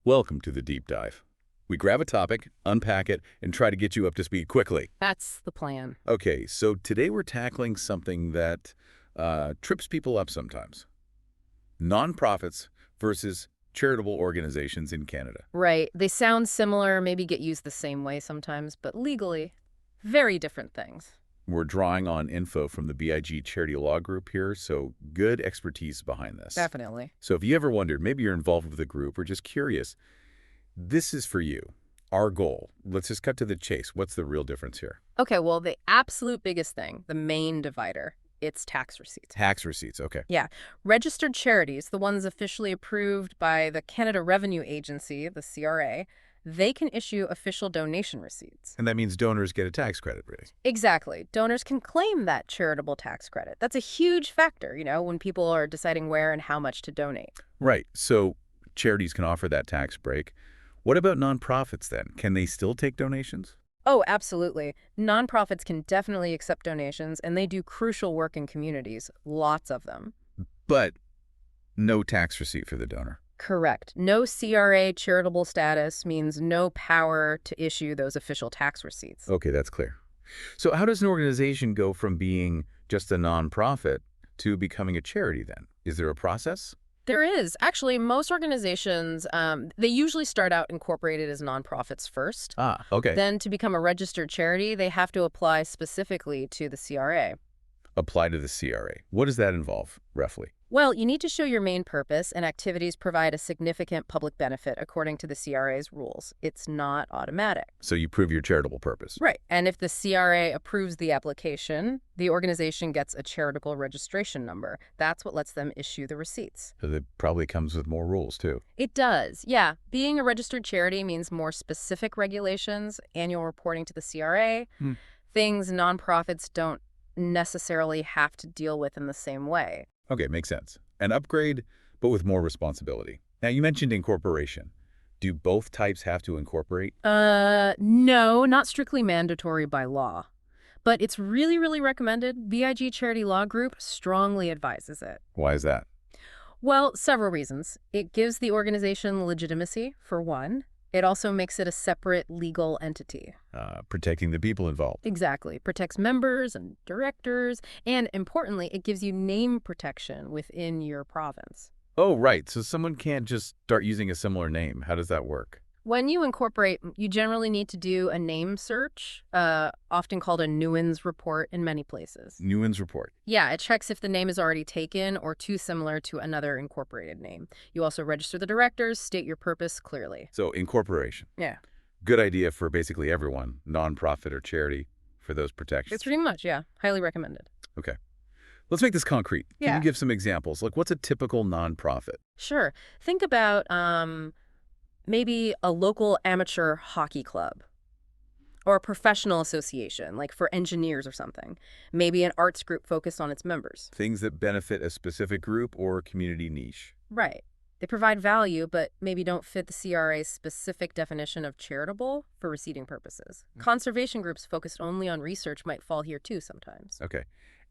Welcome to the deep dive. We grab a topic, unpack it, and try to get you up to speed quickly. That's the plan. Okay, so today we're tackling something that trips people up sometimes. Nonprofits versus charitable organizations in Canada. Right. They sound similar, maybe get used the same way sometimes, but legally, very different things. We're drawing on info from the B.I.G charity law group here, so good expertise behind this. Definitely. So if you ever wondered, maybe you're involved with a group or just curious, this is for you. Our goal. Let's just cut to the chase. What's the real difference here? Okay, well, the absolute biggest thing, the main divider, it's tax receipts. Tax receipts, okay. Yeah. Registered charities, the ones officially approved by the Canada Revenue Agency, the CRA, they can issue official donation receipts. And that means donors get a tax credit, really. Exactly. Donors can claim that charitable tax credit. That's a huge factor, when people are deciding where and how much to donate. Right. So charities can offer that tax break. What about nonprofits then? Can they still take donations? Oh, absolutely. Nonprofits can definitely accept donations, and they do crucial work in communities, lots of them. But no tax receipt for the donor. Correct. No CRA charitable status means no power to issue those official tax receipts. Okay, that's clear. So how does an organization go from being just a nonprofit to becoming a charity then? Is there a process? There is. Actually, most organizations, they usually start out incorporated as nonprofits first. Ah, okay. Then to become a registered charity, they have to apply specifically to the CRA. Apply to the CRA. What does that involve, roughly? Well, you need to show your main purpose and activities provide a significant public benefit according to the CRA's rules. It's not automatic. So you prove your charitable purpose. Right. And if the CRA approves the application, the organization gets a charitable registration number. That's what lets them issue the receipts. So that probably comes with more rules, too. It does, yeah. Being a registered charity means more specific regulations, annual reporting to the CRA, things nonprofits don't necessarily have to deal with in the same way. Okay, makes sense. An upgrade, but with more responsibility. Now, you mentioned incorporation. Do both types have to incorporate? No, not strictly mandatory by law. But it's really, really recommended. B.I.G Charity Law Group strongly advises it. Why is that? Well, several reasons. It gives the organization legitimacy, for one. It also makes it a separate legal entity. Protecting the people involved. Exactly. Protects members and directors. And importantly, it gives you name protection within your province. Oh, right. So someone can't just start using a similar name. How does that work? When you incorporate, you generally need to do a name search, often called a Nuans report in many places. Nuans report. Yeah, it checks if the name is already taken or too similar to another incorporated name. You also register the directors, state your purpose clearly. So incorporation. Yeah. Good idea for basically everyone, nonprofit or charity, for those protections. It's pretty much, yeah. Highly recommended. Okay. Let's make this concrete. Can Yeah. you give some examples? Like, what's a typical nonprofit? Sure. Think about maybe a local amateur hockey club or a professional association, like for engineers or something. Maybe an arts group focused on its members. Things that benefit a specific group or community niche. Right. They provide value, but maybe don't fit the CRA's specific definition of charitable for receipting purposes. Conservation groups focused only on research might fall here too sometimes. Okay.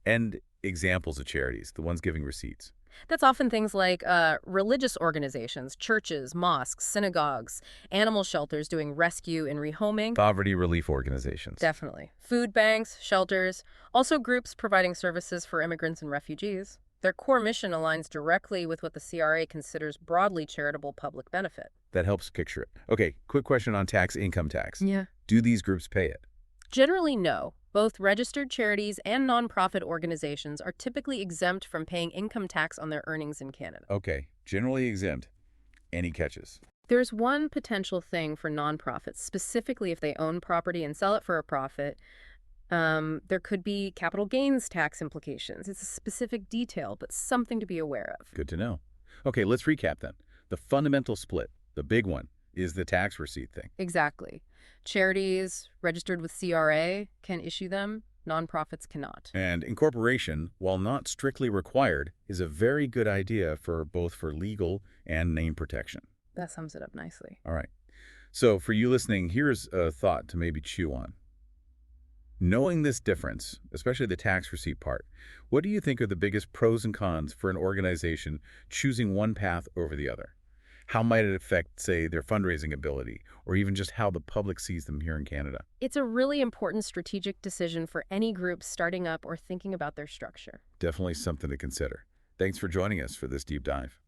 And examples of charities, the ones giving receipts. That's often things like religious organizations, churches, mosques, synagogues, animal shelters doing rescue and rehoming. Poverty relief organizations. Definitely. Food banks, shelters, also groups providing services for immigrants and refugees. Their core mission aligns directly with what the CRA considers broadly charitable public benefit. That helps picture it. Okay, quick question on income tax. Yeah. Do these groups pay it? Generally, no. Both registered charities and nonprofit organizations are typically exempt from paying income tax on their earnings in Canada. Okay, generally exempt. Any catches? There's one potential thing for nonprofits, specifically if they own property and sell it for a profit. There could be capital gains tax implications. It's a specific detail, but something to be aware of. Good to know. Okay, let's recap then. The fundamental split, the big one, is the tax receipt thing. Exactly. Charities registered with CRA can issue them. Nonprofits cannot. And incorporation, while not strictly required, is a very good idea for both legal and name protection. That sums it up nicely. All right. So for you listening, here's a thought to maybe chew on. Knowing this difference, especially the tax receipt part, what do you think are the biggest pros and cons for an organization choosing one path over the other? How might it affect, say, their fundraising ability, or even just how the public sees them here in Canada? It's a really important strategic decision for any group starting up or thinking about their structure. Definitely something to consider. Thanks for joining us for this deep dive.